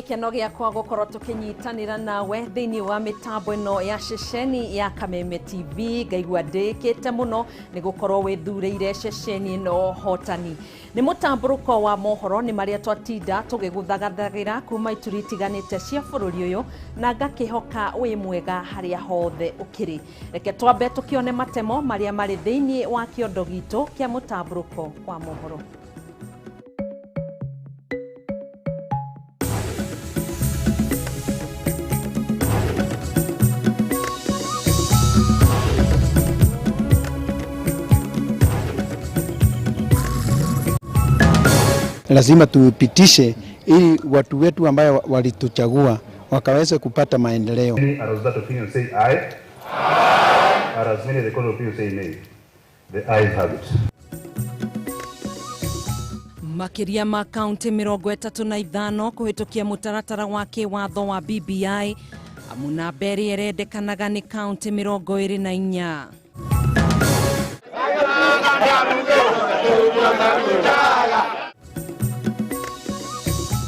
gikeno giakwa gukorwo tukinyitanira nawe thiini wa mitambo ino ya ceceni ya Kameme TV. Ngaigua ndikite muno ni gukorwo withureire ceceni ino hotani. Ni mutamburuko wa mohoro ni maria twatinda tugiguthagathagĩra kuma ituri itiganite cia bururi uyu na ngakihoka wi mwega haria hothe ukiri. Reke twambe tukione matemo maria mari thiini wa kiondo gitu kia mutamburuko wa mohoro. Lazima tupitishe ili watu wetu ambao walituchagua wakaweze kupata maendeleo. Makiria ma kaunti 35 kuhitukia mutaratara wake watho wa BBI amuna mbere erendekanaga ni kaunti 24.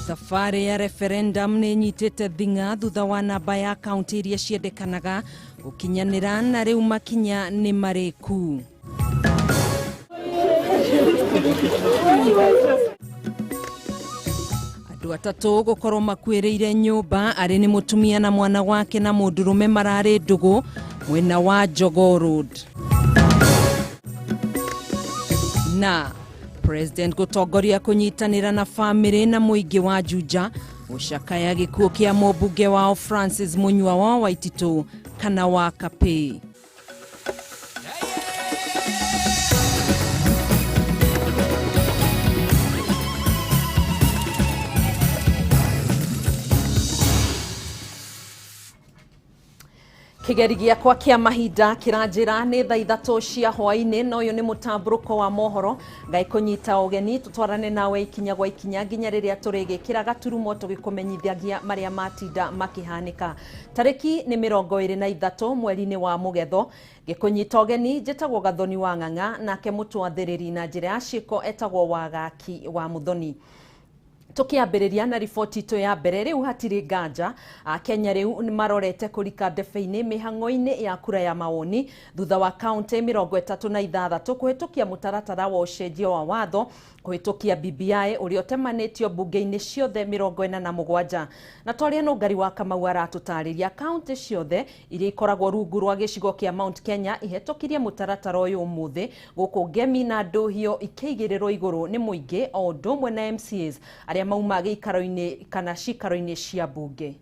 Safari ya referendum ni nyitete thinga thutha wa namba ya kaunti iria ciendekanaga gukinyanira na riu makinya ni mariku. Andu atatu gukorwo makwiriire nyumba ari ni mutumia na mwana wake na mundurume marari ndugu mwena wa Jogoo Road. Na President gutongoria kunyitanira na family na muingi wa Juja ushakaya gikuo kia mubunge wao Francis Munywa wa Waititu kana wa Kape. Kigerigia kwa kia mahinda kiranjira ni thaa 3 cia hwaini no uyu ni mutamburuko wa mohoro ngai kunyita ugeni tutwarane nawe ikinya gwa ikinya nginya riria turigikira gaturumo tugikumenyithagia maria matinda makihanika. Tariki ni 23 mweri-ini wa Mugetho. Gikunyita ugeni njitagwo Gathoni wa Ng'ang'a nake mutwathiriri na njira ya ciiko etagwo Wagaki wa Muthoni. Tukiambiriria na ripoti to ya mbere riu hatiri nganja Kenya riu ni marorete kurika ndebe-ini mihango-ini ya kura ya mawoni thutha wa kaunti 36 kuhitukia mutaratara wa ucenjio wa watho kuhitukia BBI uria temanitio bunge-ini ciothe 47 na twaria no ngari wa Kamau aratutariria kaunti ciothe iria ikoragwo rungu rwa gicigo kia Mount Kenya ihitukirie mutaratara uyu umuthi guku ngemi na nduhio ikeigirirwo iguru ni muingi o ndumwe na MCAs aria mauma giikaro-ini kana cikaro-ini cia bunge.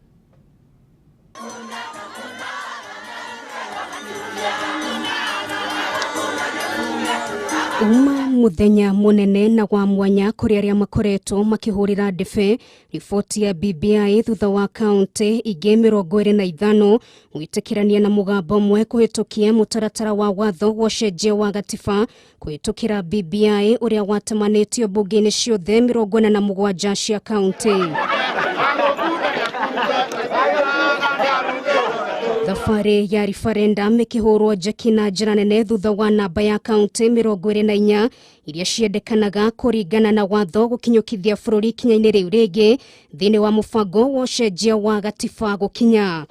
Muthenya munene na wa mwanya kuri aria makoretwo makihurira ndebe ripoti ya BBI thutha wa kaunti ingi 25 gwitikirania na mugambo mwe kuhitukia mutaratara wa watho wa ucenjio wa gatiba kuhitukira BBI uria watemanitio bunge-ini ciothe 47 cia kaunti. Thafari ya referendum ikihurwo jeki na njira nene thutha wa namba ya kaunti 24 iria ciendekanaga kuringana na watho gukinyukithia bururi kinya-ini riu ringi thiini wa mubango wa ucenjio wa gatiba gukinya.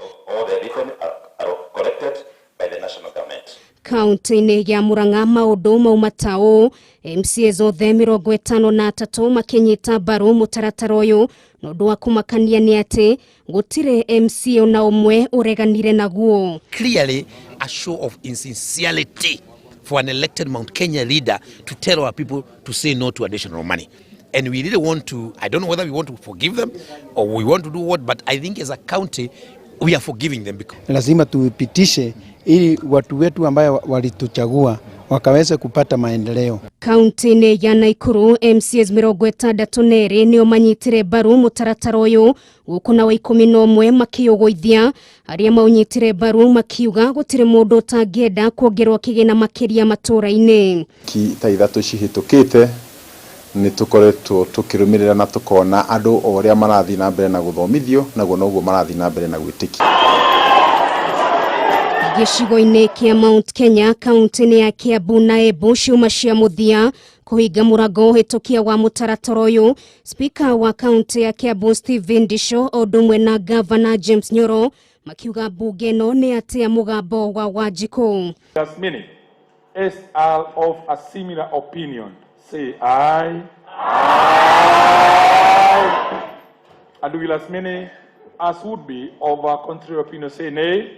Kaunti-ini ya Murang'a maundu mauma tao MCAs othe 53 makinyita mbaru mutaratara uyu nondu wa kumakania ni ati gutire MCA na umwe ureganire naguo. Clearly a show of insincerity for an elected Mount Kenya leader to tell our people to say no to additional money. And we really want to, I don't know whether we want to forgive them or we want to do what, but I think as a county we are forgiving them because lazima tupitishe ili watu wetu ambao walituchagua wakaweze kupata maendeleo. Kaunti-ini ya Naikuru MCAs 62 nio manyitire mbaru mutaratara uyu guku na wa 11 makiyuguithia aria maunyitire mbaru makiuga gutire mundu tangienda kuongerwa kigina makiria matura-ini. Ta ithatu cihitukite ni tukoretwo tukirumirira na tukona andu oria marathi na mbere na guthomithio naguo noguo marathi na mbere na gwitikia. Gicigo-ini kia Mount Kenya kaunti-ini ya Kiambu na Embu ciuma cia muthia kuhiga murango hetokia wa mutaratara uyu. Speaker wa kaunti ya Kiambu Stephen Disho odumwe na Governor James Nyoro makiuga bunge no ni atia mugambo wa Wanjiku. As many as are of a similar opinion, say aye. Aye. And will as many as would be of a contrary opinion say nay.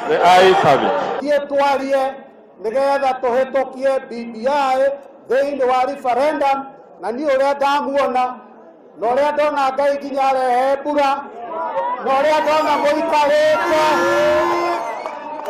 The ayes have it. Nigetha tuhetokie BBI thĩinĩ wa referendum na niĩ ũrĩa ndamuona na ũrĩa ndona Ngai nginya arehe mbura na ũrĩa ndona mũikarĩte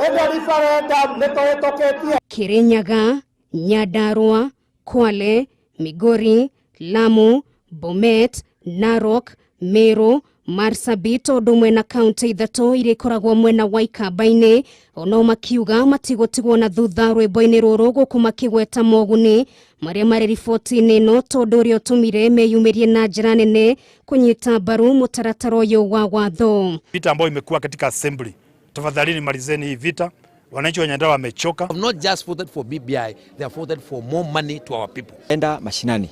ĩno referendum nĩtũhĩtũkĩtie. Kirinyaga, Nyandarua, Kwale, Migori, Lamu, Bomet, Narok, Meru, Marsabit odumwe na kaunti ithatu iria ikoragwo mwena wa Ikamba-inĩ ono makiuga matigotigwo na thutha rwĩmbo-inĩ rũrũ gũkũ makĩgweta moguni marĩa marĩ riboti-inĩ ĩno tondũ ũrĩa ũtũmire meyumĩrie na njĩra nene kũnyita mbaru mũtaratara ũyũ wa watho. Vita ambayo imekuwa katika assembly, tafadhalini malizeni hii vita. Wananchi wa Nyandarua wamechoka. Not just voted for BBI, they have voted for more money to our people. Enda mashinani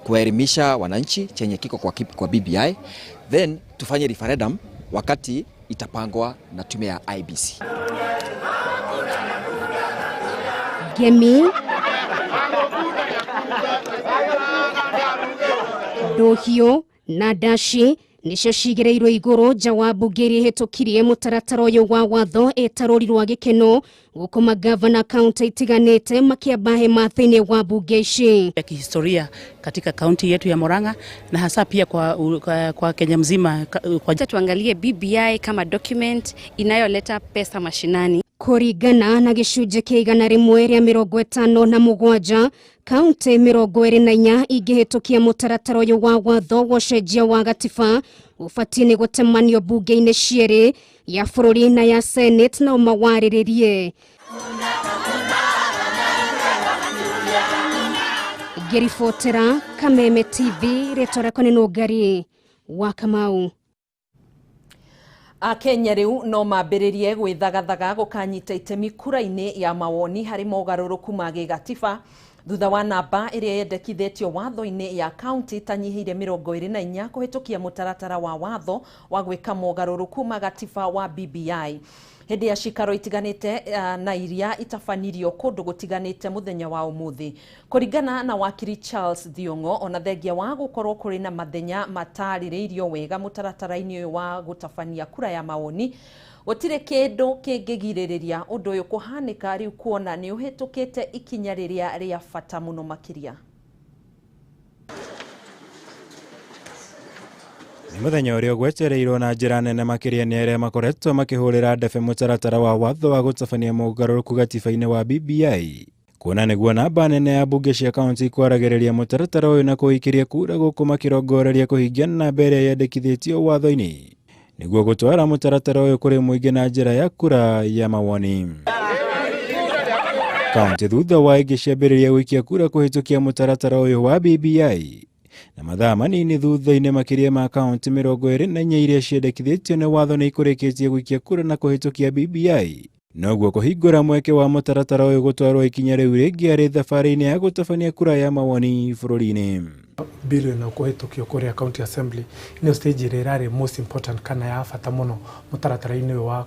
kuelimisha wananchi chenye kiko kwa BBI, then tufanye referendum wakati itapangwa na tume ya IBC. Gemi Dohio na Dashi nicio cigereirwo iguru jawabu ngiri hetokirie mutaratara uyu wa watho etarorirwa gikeno guko magavana kaunti itiganite makiamba hema thĩinĩ wa bunge ici ya kihistoria katika kaunti yetu ya Murang'a na hasa pia kwa Kenya mzima. Kwa tuangalie BBI kama document inayoleta pesa mashinani. Kuringana na gĩcunjĩ kĩa 157 kaunti 24 ingĩhĩtũkia mũtaratara ũyũ wa watho wa ũcenjia wa gatiba ũbatiĩ nĩ gũtemanio bunge-inĩ cierĩ ya bũrũri na ya Senate na mawarĩrĩrie. Ngĩribotera Kameme TV rĩtwa nĩ Ngari wa Kamau. Akenya riu no mambĩrĩrie gwĩthagathaga gũkanyita itemi kura-inĩ ya mawoni harĩ mogarũrũku ma gĩgatiba thutha wa namba ĩrĩa yendekithĩtio watho-inĩ ya kaunti tanyihĩire 24 kũhĩtũkia mũtaratara wa watho wa gwĩka mogarũrũku ma gatiba wa BBI. Hĩndĩ ya cikaro itiganĩte na iria itabanirio kũndũ gũtiganĩte mũthenya wa ũmũthĩ. Kũringana na wakiri Charles Thiongo, ona thengia wa gũkorwo kũrĩ na mathenya matarĩrĩirio wega mũtaratara-inĩ ũyũ wa gũtabania kura ya mawoni, gũtirĩ kĩndũ kĩngĩgirĩrĩria ũndũ ũyũ kũhanĩka rĩu kuona nĩ ũhĩtũkĩte ikinya rĩrĩa rĩa bata mũno makĩria. Ni muthenya ũrĩa gwetereirwo na njĩra nene makĩria nĩ arĩa makoretwo makĩhũrĩra ndebe mũtaratara wa watho wa gũtabania mogarũrũku gatiba-inĩ wa BBI. Kuona nĩguo namba nene ya bunge cia kaunti kwaragĩrĩria mũtaratara ũyũ na kũikĩria kura gũkũ makĩrongoreria kũhingia namba ĩrĩa yendekithĩtio watho-inĩ nĩguo gũtwara mũtaratara ũyũ kũrĩ mũingĩ na njĩra ya kura ya mawoni. Kaunti thutha wa ingĩ ciambĩrĩria gũikia kura kũhĩtũkia mũtaratara ũyũ wa BBI na mathaa manini thutha-inĩ makĩria ma kaunti 24 iria ciendekithĩtio nĩ watho nĩ ikũrĩkĩtie gũikia kura na kũhĩtũkia BBI. Noguo kũhingũra mweke wa mũtaratara ũyũ gũtwarwo ikinya rĩu rĩngĩ arĩ thabarĩ-inĩ ya gũtabania kura ya mawoni bũrũri-inĩ. Bill na kuhĩtũkio kũrĩa county assembly nĩ stage ĩrĩa ĩrarĩ most important kana ya bata mũno mũtaratara-inĩ wa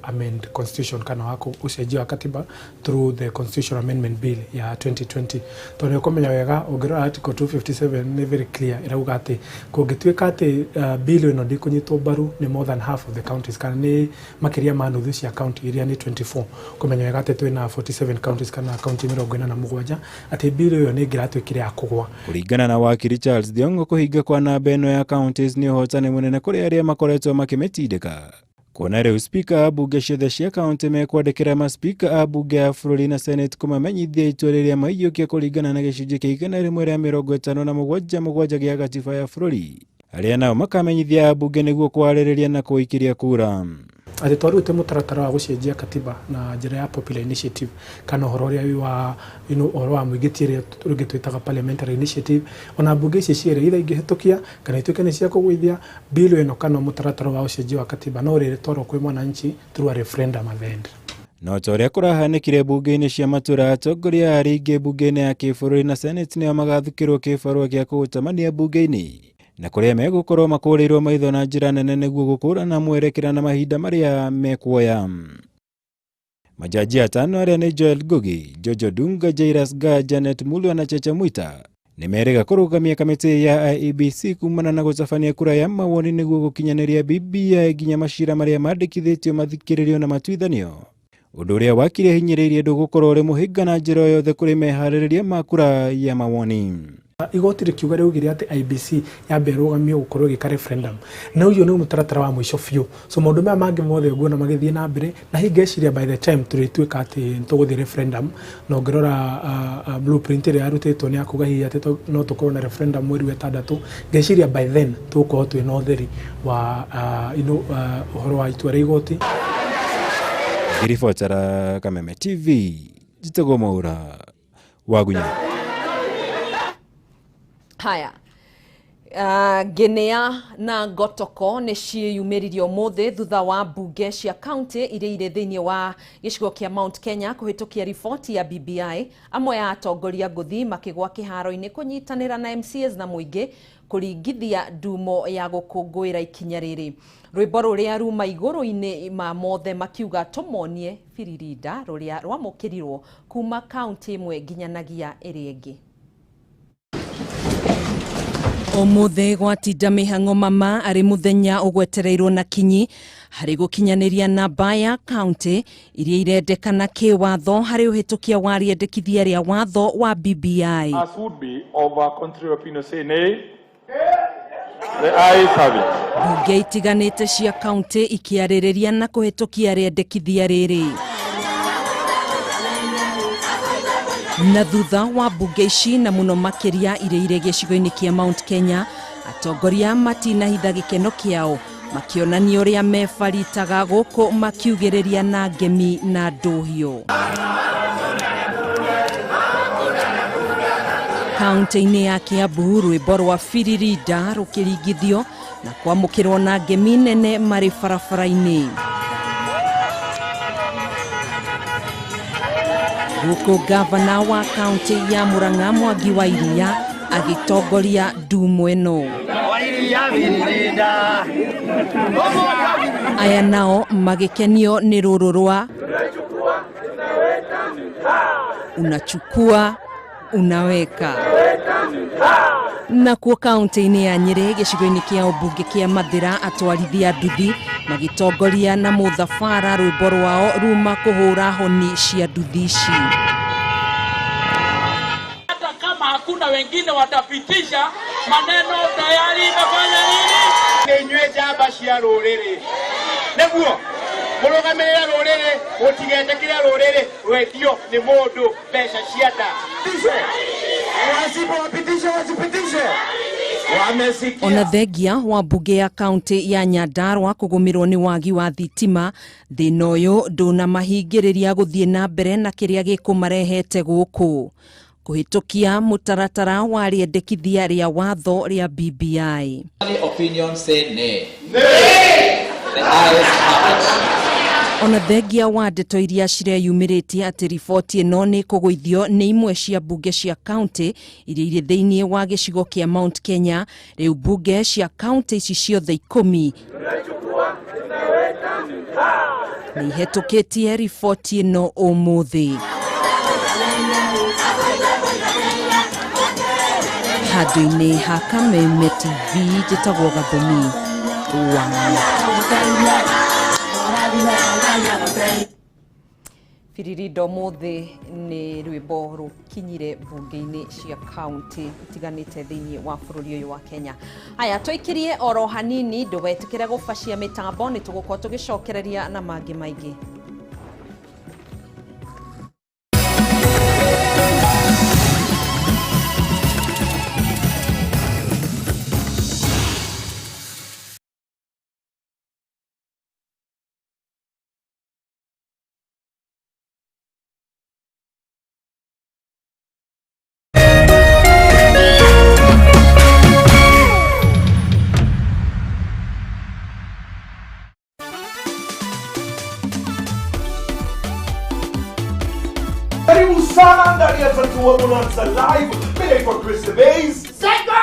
amend constitution kana wa ũcenjia wa katiba through the constitutional amendment bill ya 2020. Tondũ kũmenya wega ũngĩrora article 257 nĩ very clear ĩrauga atĩ kũngĩtuĩka atĩ bill ĩno ndĩkũnyitwo mbaru nĩ more than half of the counties kana nĩ makĩria ma nuthu cia county iria nĩ 24. Kũmenya wega atĩ twĩna 47 counties kana county 47 atĩ bill ĩyo nĩ ĩngĩratuĩkire ya kũgwa. Kũringana na wakiri Charles Thiongo, kũhinga kwa namba ĩno ya counties nĩ ũhotani mũnene kũrĩ arĩa makoretwo makĩmĩtindĩka. Kuona rĩu speaker a bunge ciothe cia county mekwandĩkĩra maspika a bunge ya bũrũri na senate kũmamenyithia itua rĩrĩa maiyũkia kũringana na gĩcunjĩ kĩa 157 gĩa gatiba ya bũrũri. Arĩa nao makamenyithia a bunge nĩguo kwarĩrĩria na kũikiria kura. Atĩ twarute mũtaratara wa gũcenjia katiba na njĩra ya popular initiative kana ũhoro ũrĩa wa ũhoro wa mũingĩ tĩrĩa rĩngĩ twĩtaga parliamentary initiative ona bunge ici cierĩ ira ingĩhĩtũkia kana ituĩke nĩ cia kũgũithia bill ĩno kana mũtaratara wa ũcenjia wa katiba no rĩrĩ twarwo kwĩ mwananchi through a referendum at the end. no ta ũrĩa kũrahanĩkire mbunge-inĩ cia matura atongoria aingĩ mbunge-inĩ ya kĩbũrũri na seneti nĩo magathukĩrwo kĩbarũa gĩa kũgũtamania mbunge-inĩ na kũrĩa megũkorwo makũrĩirwo maitho na njĩra nene nĩguo gũkũrana mwerekera na mahinda marĩa mekuoya. Majaji atano arĩa nĩ Joel Ngugi, Jojo Dunga, Jairus Ga, Janet Mulwa na Cheche Mwita nĩmerĩga kũrũgamia kamĩtĩ ya IEBC kumana na gũtabania kura ya mawoni nĩguo gũkinyanĩria BBI nginya macira marĩa mandĩkithĩtio mathikĩrĩrio na matuithanio, ũndũ ũrĩa wakire hinyĩrĩirie ndũgũkorwo ũrĩ mũhĩnga na njĩra yothe kũrĩ meharĩrĩria ma kura ya mawoni. Igoti rikiuga riugire ati IBC yambe rũgamio gukorwo gika referendum na uyo ni mutaratara wa mwisho biũ, so maundu maya mangi mothe nguona magithie na mbere na hingeciria by the time turituika ati tuguthie referendum no ngirora blueprint ĩrĩa yarutĩtwo ni akuga hihi ati no tukorwo na referendum mweri wa 6 ngeciria by then tukorwo twina ũtheri wa ũhoro wa itua rĩa igoti. Ngiribotera Kameme TV Jitego Mohoro Wagunya. Haya, Genea na Gotoko nĩ ciĩyumĩririe ũmũthĩ thutha wa mbunge cia kaunti iria irĩ thĩinĩ wa gĩcigo kĩa Mount Kenya kũhĩtũkia riboti ya BBI, amwe ya atongoria ngũthi makĩgwa kĩharo-inĩ kũnyitanĩra na MCAs na mũingĩ kũringithia ndumo ya gũkũngũĩra ikinya rĩrĩ. Rwĩmbo rũrĩa ruma igũrũ-inĩ ma mothe makiuga tũmonie Biririnda rũrĩa rwamũkĩrirwo kuma kaunti ĩmwe nginyanagia ĩrĩa ĩngĩ. Ũmũthĩ gwatinda mĩhang'o mama arĩ mũthenya ũgwetereirwo na kinyi harĩ gũkinyanĩria namba ya kaunti iria irendekana kĩwatho harĩ ũhĩtũkia wa rĩendekithia rĩa watho wa BBI. As would be of our contrary opinion say nay. The ayes have it. Mbunge itiganĩte cia kaunti ikiarĩrĩria na kũhĩtũkia rĩendekithia rĩrĩ. Na thutha wa mbunge ici na mũno makĩria iria irĩ gĩcigo-inĩ kĩa Mount Kenya, atongoria matinahitha gĩkeno kĩao makĩonania ũrĩa mebaritaga gũkũ makiugĩrĩria na ngemi na ndũhiũ. Kaunti-inĩ ya Kiambu rwĩmbo rwa Biririnda rũkĩringithio na kwamũkĩrwo na ngemi nene marĩ barabara-inĩ. Gũkũ gavana wa kaunti ya Murang'a Mwangi wa Iria agĩtongoria ndumo ĩno. Aya nao magĩkenio nĩ rũrũ rwa unachukua unaweka. Nakuo kaunti-inĩ ya Nyĩrĩ gĩcigo-inĩ kĩa ũmbunge kĩa Mathĩra atwarithia nduthi magitongoria na mũthabara rwĩmbo rwao ruma kũhũra honi cia nduthi ici. Hata kama hakuna wengine watapitisha maneno tayari imefanya nini? Nĩ inyuĩ njamba cia rũrĩrĩ. Nĩguo mũrũgamĩrĩre rũrĩrĩ mũtigetĩkĩre rũrĩrĩ rwendio nĩ mũndũ mbeca cia nda. Wasipowapitisha wasipitishe. Ona thengia wa mbunge ya kaunti ya Nyandarua kũgũmĩrwo nĩ wagi wa thitima, thĩna ũyũ ndũnamahingĩrĩria gũthiĩ na mbere na kĩrĩa gĩkũmarehete gũkũ kũhĩtũkia mũtaratara wa rĩendekithia rĩa watho rĩa BBI. Opinion say nay. Nay. The ayes have it. Ona thengia wa ndeto iria cireyumĩrĩtie atĩ riboti ĩno nĩ kũgũithio nĩ imwe cia mbunge cia kaunti iria irĩ thĩinĩ wa gĩcigo kĩa Mount Kenya, rĩu mbunge cia kaunti ici ciothe 10 nĩ ihetũkĩtie riboti ĩno ũmũthĩ. Handũ-inĩ ha Kameme TV njĩtagwo Gathoni Wanya. Biririnda ũmũthĩ nĩ rwĩmbo rũkinyire mbunge-inĩ cia kaunti itiganĩte thĩinĩ wa bũrũri ũyũ wa Kenya. Aya tũikirie oro hanini, ndũgetĩkĩre gũbacia mĩtambo, nĩ tũgũkorwo tũgĩcokereria na mangĩ maingĩ. sana ndani ya Tatua Bonanza Live. Mimi naitwa Chris the Bass. Seko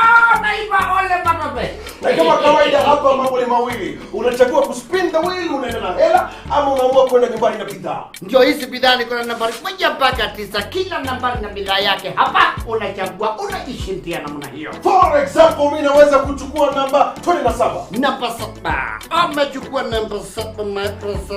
naitwa Ole Matope. Na kama kawaida hapa mambo ni mawili. Unachagua kuspin the wheel unaenda na hela ama unaamua kwenda nyumbani na bidhaa. Ndio hizi bidhaa ni kuna nambari 1 mpaka 9. Kila nambari na bidhaa yake. Hapa unachagua unajishindia namna hiyo. For example, mimi naweza kuchukua namba 27. Namba 7. Amechukua namba 7 matress.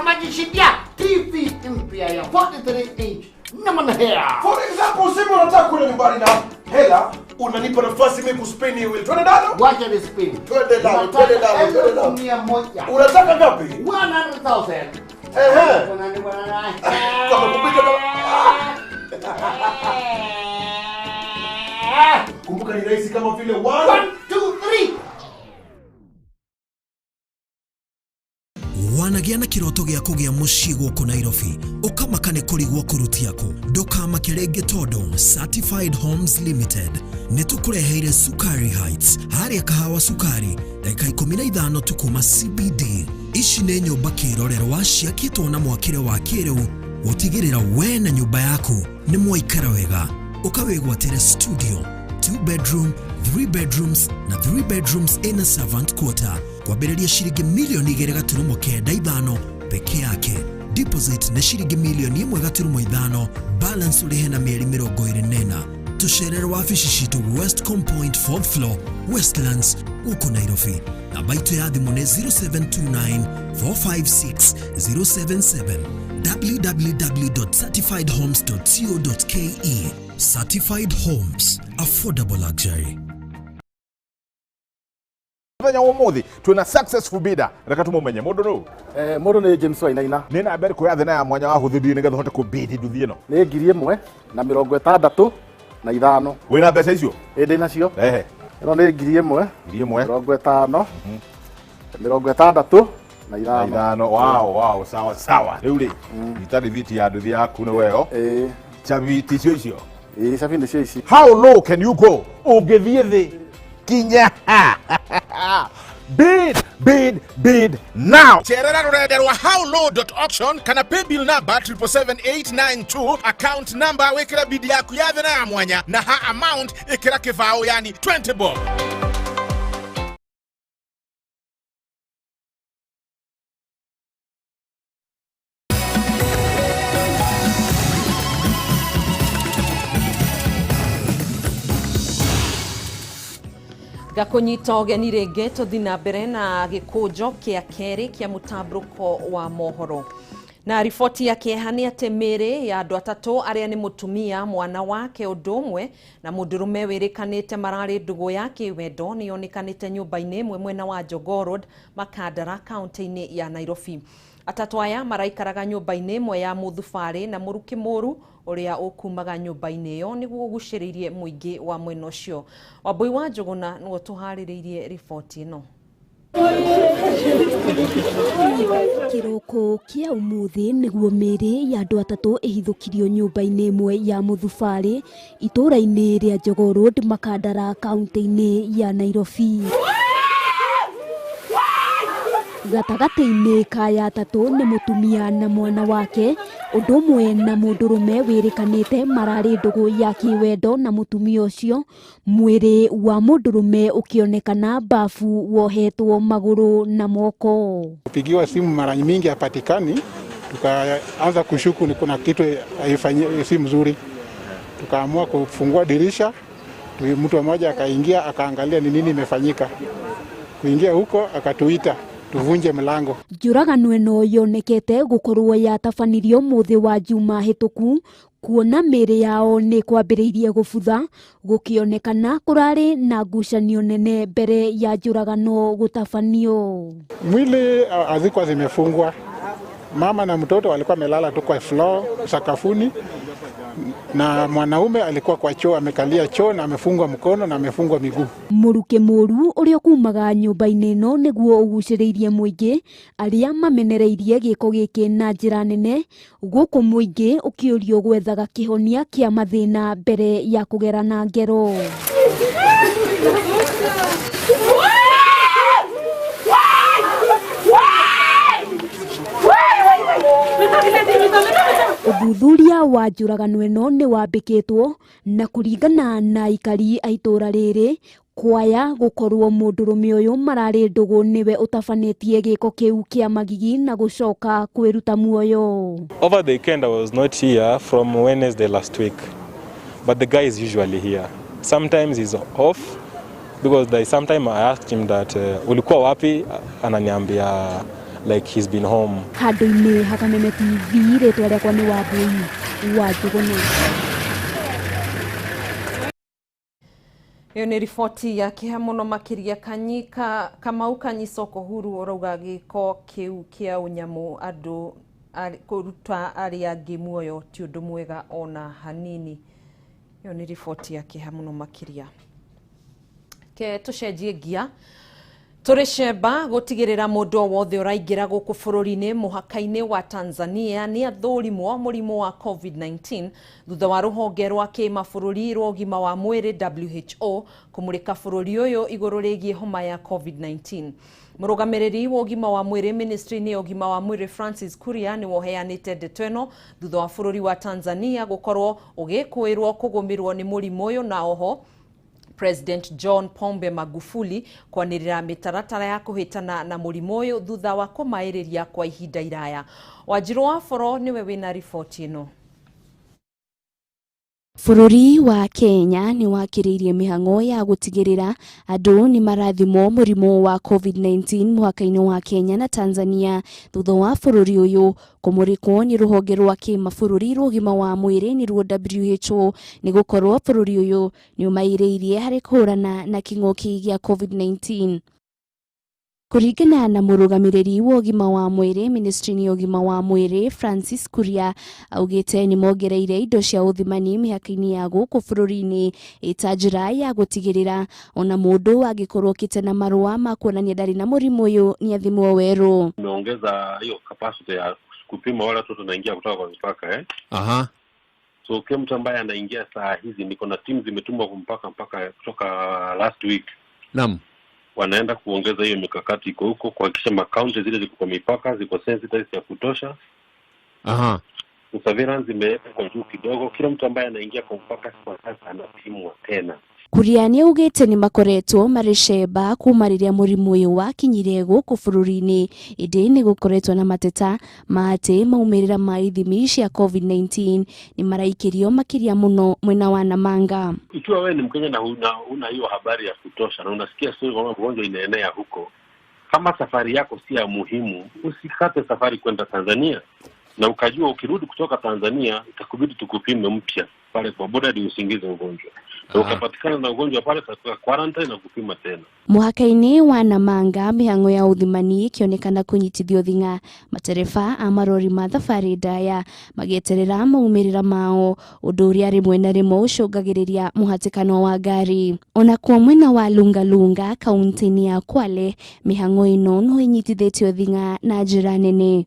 Umejishindia TV mpya ya 43 inch. Namna hiyo. For example, useme unataka kwenda nyumbani na hela, unanipa nafasi mimi kuspin hiyo wheel. Twende dalo? Wacha ni spin. Twende dalo, twende dalo, twende dalo. 100. Unataka ngapi? 100,000. Kama kupita kama kumbuka ni rahisi kama vile 1 2 3. Wanagia na kiroto gya kugia mucii guku Nairobi ukamakane kurigwo kuruti yako ndukamake rĩngĩ tondu Certified Homes Limited nitukureheire Sukari Heights haria kahawa sukari dakika 15 tu kuma CBD. Ici nĩ nyũmba kĩrorerwa ciakĩtwo na mwakĩre wa kĩrĩu gutigĩrĩra we na nyũmba yaku nĩ mwaikara wega ukawĩgwatĩre studio, 2 bedroom, 3 bedrooms na 3 bedrooms in a servant quarter kwambĩrĩria ciringi milioni 2.95 peke yake. Deposit na shilingi milioni 1.5, balance ulihe na mieri 24. Tusherere wafici shitu West Compoint 4th floor, Westlands, uko Nairobi. Namba itu ya thimu ni 0729-456-077, www.certifiedhomes.co.ke. Certified Homes, affordable luxury. Tanya umuthi tuna successful bidder reka tumumenye mundu no mundu ni James Wainaina ni na mbere ko yathina ya mwanya wa huthidi nigetha hote kubidi nduthi ino ni 1,065 wina mbeca icio ndi nacio ino ni 1,050 65 wow sawa sawa riu ri itari viti ya nduthi yaku ni weo chaviti icio icio chavi ni icio. How low can you go ungithie thi kinya bid now. Cherera rurenda rwa howlow.auction kana paybill number 777892 account number wekera bid yaku ya thina ya mwanya na ha amount ikira kivao yani 20 bob. Gakunyita ogeni rĩngĩ tũthi na mbere na gĩkũnjo kĩa kerĩ kĩa mũtambũrũko wa mohoro. Na riboti ya kĩeha nĩ atĩ mĩĩrĩ ya andũ atatũ arĩa nĩ mũtumia, mwana wake ũndũ ũmwe na mũndũrũme wĩrĩkanĩte mararĩ ndũgũ ya kĩwendo nĩ yonekanĩte nyũmba-inĩ ĩmwe mwena wa Jogoo Road, Makandara, kaunti-inĩ ya Nairobi. Atatũ aya maraikaraga nyũmba-inĩ ĩmwe ya mũthubarĩ na mũruki mũru ũrĩa ũkumaga nyũmba-inĩ ĩyo nĩguo ũgucĩrĩirie mũingĩ wa mwena ũcio. Wambui wa Njũgũna nĩwe tũharĩrĩirie riboti ĩno. Kiroko kia umuthi niguo mĩĩrĩ ya andũ atatũ ĩhithũkirio nyũmba-inĩ ĩmwe ya mũthubarĩ itũũra-inĩ rĩa Jogoo Road, Makandara, kaunti-inĩ ya Nairobi. Gatagatĩ-inĩ ka ya atatũ nĩ mũtumia na mwana wake, ũndũ ũmwe na mũndũrũme wĩrĩkanĩte mararĩ ndũgũ ya kĩwendo na mũtumia ũcio. Mwĩrĩ wa mũndũrũme ũkĩonekana bafu wohetwo magũrũ na moko. Kupigiwa simu mara nyingi hapatikani, tukaanza kushuku ni kuna kitu haifanyi si mzuri. Tukaamua kufungua dirisha, mtu mmoja akaingia akaangalia ni nini imefanyika. Kuingia huko akatuita tuvunje mlango. Njũragano ĩno yonekete gũkorwo yatabanirio mũthĩ wa Juma hĩtũku, kuona mĩĩrĩ yao nĩ kwambĩrĩirie gũbutha, gũkĩonekana kũrarĩ na ngucanio nene mbere ya njũragano gũtabanio. Mwili hazikuwa zimefungwa. Mama na mtoto walikuwa wamelala tu kwa floor sakafuni, na mwanaume alikuwa kwa choo amekalia choo na amefungwa mkono na amefungwa miguu. Mũruke mũru ũrĩa kumaga nyũmba-inĩ ĩno nĩguo ũgucĩrĩirie mũingĩ arĩa mamenereirie gĩko gĩkĩ na njĩra nene, gũkũ mũingĩ ũkĩũrio gwethaga kĩhonia kĩa mathĩna mbere ya kũgerana ngero. Uthuthuria wa njuragano ĩno nĩ wambĩkĩtwo na kũringana na aikari a itũra rĩrĩ kwaya gũkorwo mũndũrũme ũyũ mararĩ ndũgũ nĩwe ũtabanĩtie gĩko kĩu kĩa magigi na gũcoka kwĩruta muoyo. Over the weekend I was not here from Wednesday last week, but the guy is usually here. Sometimes he's off because there is sometime I asked him that ulikuwa wapi, ananiambia like he's been home. Handũ-inĩ ha Kameme TV rĩtwa rĩakwa nĩ Wambui wa Njũgũnũ. Iyo ni riboti ya kiha muno makiria kanyika Kamau Kanyisoko huru urauga giko kiu kia unyamu andu kuruta ari angi muoyo ti undu mwega ona hanini. Iyo ni riboti ya kiha muno makiria. Ke tucenjie gia turicemba gutigirira mundu wothe uraingira guku bururi-ini muhaka-ini wa Tanzania ni athurimwo murimu wa COVID-19 thutha wa ruhonge rwa kimabũrũri rwa ũgima wa mwĩrĩ WHO kumurika bururi uyu iguru rigie homa ya COVID-19. Murugamiriri wa ũgima wa mwĩrĩ ministry-ini ya ũgima wa mwĩrĩ Francis Kuria ni woheanite ndeto ĩno thutha wa bururi wa Tanzania gukorwo ugikwirwo kugumirwo ni murimu uyu na oho President John Pombe Magufuli kwanirira mitaratara ya kuhitana na murimu uyu thutha wa kumairiria kwa ihinda iraya. Wanjiru wa Foro niwe wina riboti ino. Bũrũri wa Kenya ni wakiririe mihang'o ya gutigirira andu ni marathimo murimu wa COVID-19 muhaka-ini wa Kenya na Tanzania thutha wa bũrũri uyu kumurikwo ni ruhonge rwa kimabũrũri rwa ũgima wa mwĩrĩ ni ruo WHO ni gukorwo bũrũri uyu ni umairirie hari kuhurana na king'oki gĩa COVID-19. Kuringana na murugamiriri wa ũgima wa mwĩrĩ ministry ya ũgima wa mwĩrĩ Francis Kuria augite ni mongereire indo cia uthimani mihaka-ini ya guku bũrũri-ini ita njĩra ya gutigirira ona mundu angikorwo kite na marua ma kuonania ndari na murimu uyu ni athimwo weru. Tumeongeza hiyo capacity ya kupima wale watu tunaingia kutoka kwa mipaka So kile mtu ambaye anaingia saa hizi niko na timu zimetumwa mpaka kutoka last week. Naam. Wanaenda kuongeza hiyo mikakati iko huko kuhakikisha makaunti zile ziko kwa mipaka ziko sensitive ya kutosha. Surveillance imewekwa kwa juu kidogo. Kila mtu ambaye anaingia kwa mpaka kwa sasa anapimwa tena. Kuria ni augite ni makoretwo maricemba kumariria murimu uyu wakinyire guku bũrũri-ini indi ni gukoretwo na mateta mate maumirira ma ithimi cia COVID-19 ni maraikirio makiria muno mwena wa Namanga. Ikiwa wewe ni Mkenya na una hiyo habari ya kutosha na unasikia story kwamba ugonjwa inaenea huko, kama safari yako si ya muhimu, usikate safari kwenda Tanzania. Na ukajua ukirudi kutoka Tanzania itakubidi tukupime mpya pale kwa boda hadi usingize ugonjwa. Na ukapatikana na ugonjwa pale tutakuwa quarantine na kupima tena. Muhaka-ini wa Namanga mihang'o ya uthimani ikionekana kunyitithio thinga matereba a marori ma thabarĩ ndaya magieterera maumirira mao undu uria rimwe na rimwe ucungagiriria muhatikano wa ngari. Ona kwa mwena wa Lungalunga kaunti-ini ya Kwale mihang'o ino no inyitithĩtio thinga na njĩra nene.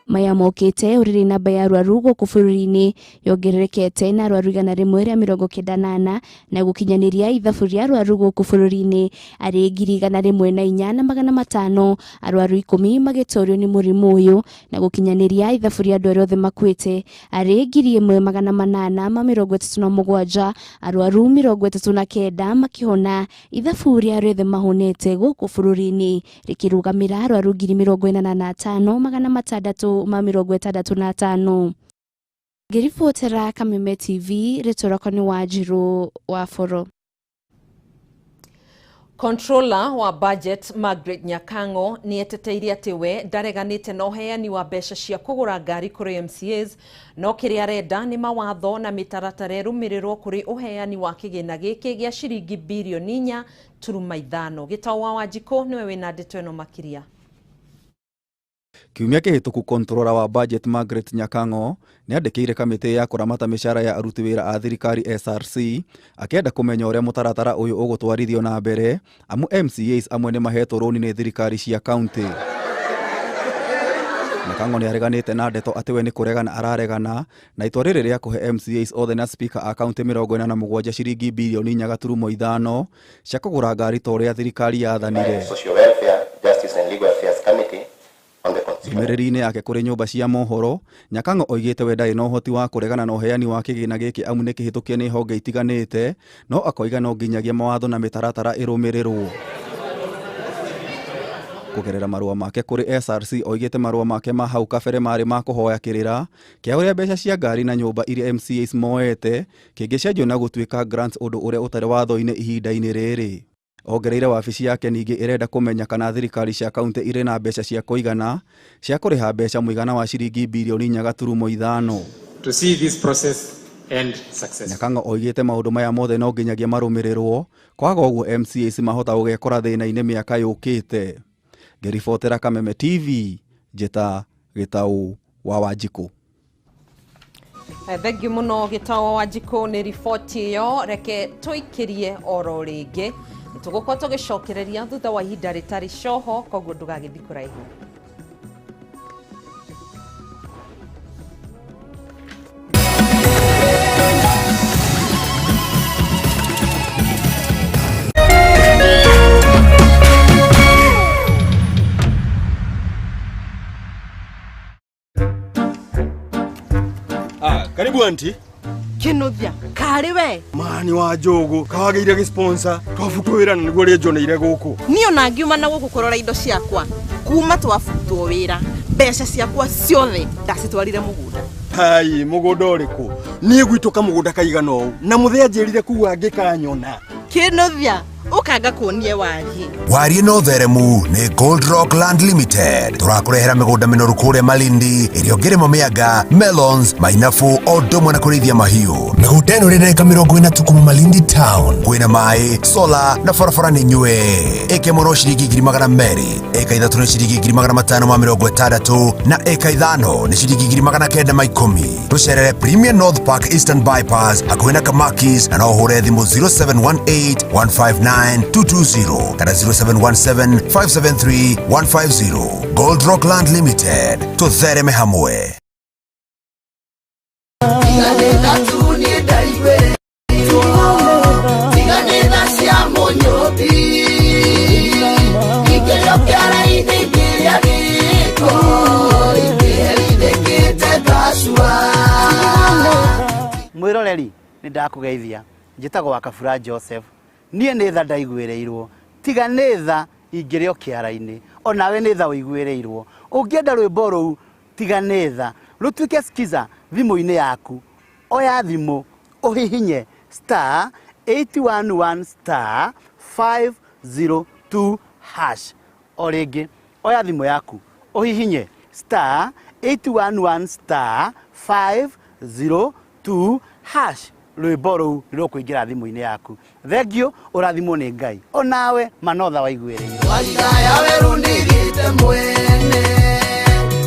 Maya mokite uriri namba ya arwaru guku bũrũri-ini yongererekete na arwaru 198 na gukinyaniria ithabu ria arwaru guku bũrũri-ini ari 104,500 arwaru 10 magitorio ni murimu uyu na gukinyaniria ithabu ria andu othe makuite ari 1,837 arwaru 39 makihona ithabu ria othe mahonete guku bũrũri-ini rikirugamira arwaru 45,665 Ngiribotera Kameme TV ritoroko ni Wanjiru wa Foro. Controller wa budget Margaret Nyakango ni eteteirie ati we ndareganite na uheani wa mbeca cia kugura ngari kuri MCAs no kiria arenda ni mawatho na mitaratara rumirirwo kuri uheani wa kigina giki gia ciringi bilioni 4.5. Gitawa Wanjiko niwe wina ndeto eno makiria. Kiumia kihituku controller wa budget Margaret Nyakango ni andikire kamiti ya kuramata mishara ya aruti wira a thirikari SRC akienda kumenya uria mutaratara uyu ugutwarithio na mbere amu MCAs amwe ni mahetwo roni ni thirikari cia county. Nyakango ni areganite na ndeto ati we ni kuregana araregana na itua riri ria kuhe MCAs othe na speaker a county 47 ciringi bilioni 4.5 cia kugura ngari ta uria thirikari yathanire. Social Welfare, Justice and Legal Affairs Committee on the Ciumĩrĩri-inĩ yake kũrĩ nyũmba cia mohoro, Nyakang'o oigĩte we ndarĩ na ũhoti wa kũregana na ũheani wa kĩgĩna gĩkĩ amu nĩ kĩhĩtũkie nĩ honge itiganĩte, no akoiga no nginyagia mawatho na mĩtaratara ĩrũmĩrĩrwo. Kũgerera marũa make kũrĩ SRC oigĩte marũa make ma hau kabere marĩ ma kũhoya kĩrĩra kĩa ũrĩa mbeca cia ngari na nyũmba iria MCAs moete kĩngĩcenjio na gũtuĩka grants, ũndũ ũrĩa ũtarĩ watho-inĩ ihinda-inĩ rĩrĩ. Ongereire wabici yake ningĩ ĩrenda kũmenya kana thirikari cia kaunti irĩ na mbeca cia kũigana cia kũrĩha mbeca mũigana wa ciringi birioni 4.5. To see this process end successfully. Nyakang'o oigĩte maũndũ maya mothe no nginyagia marũmĩrĩrwo, kwaga ũguo MCAs mahota gũgekora thĩna-inĩ mĩaka yũkĩte. Ngĩribotera Kameme TV, Njeta Gĩtaũ wa Wanjikũ. Thengiũ mũno Gĩtaũ wa Wanjikũ nĩ riboti ĩyo. Reke tũikĩrie oro rĩngĩ. Tũgũkorwo tũgĩcokereria thutha wa ihinda rĩtarĩ coho, koguo ndũgagĩthiĩ kũraihu. Karibu anti. Kinuthia, kari we. Mani wa Jogo, kawageire gĩ-sponsor, twafutwo wĩra na nĩguo rĩnjoneire gũkũ. Niĩ ona ngiuma na gũkũ kũrora indo ciakwa. Kuma twafutwo wĩra, mbeca ciakwa ciothe ndacitwarire mũgũnda. Hai, mũgũnda ũrĩkũ? Niĩ gwitũ kamũgũnda kaigana ũũ, na mũthee anjĩrire kuga angĩkanyona. Kinuthia, ukanga kuonie warie. Warie no theremu ni Gold Rock Land Limited. Tũrakũrehera mĩgũnda mĩnoru kũrĩa Malindi, ĩrĩa ngĩrĩmo mĩanga, melons, mainabu, o ũndũmwe na kũrĩithia mahiũ. Mĩgũnda ĩno ĩrĩ ndagĩka 40 Tukumu Malindi Town. Kwĩna maĩ, sola na barabara nĩ nyue. Ĩka ĩmwe no ciringi 200,000, ĩka ithatũ nĩ ciringi 560, na ĩka ithano nĩ ciringi 910. Tũcerere Premier North Park Eastern Bypass hakuhĩ na Kamakis, na no ũhũre thimũ 0718 159 220 kana 0717 573 150. Gold Rock Land Limited, tuthereme hamwe. Mwiroreri ni ndakugeithia, njitagwo wa Kabura Joseph. Niĩ nĩ tha ndaiguĩrĩirwo, tiga nĩ tha ingĩrĩ o kĩara-inĩ, onawe nĩ tha ũiguĩrĩirwo. Ũngĩenda rwĩmbo rũu tiga nĩ tha rũtuĩke skiza thimũ-inĩ yaku, oya thimũ ũhihinye *811*502#. O rĩngĩ oya thimũ yaku ũhihinye *811*502#. Rwĩmbo rũu rũkũingĩra thimũ-inĩ yaku. Thengio, ũrathimwo nĩ Ngai. Onawe manotha waiguĩrĩirwo. Wajaya weru nĩgĩte mwene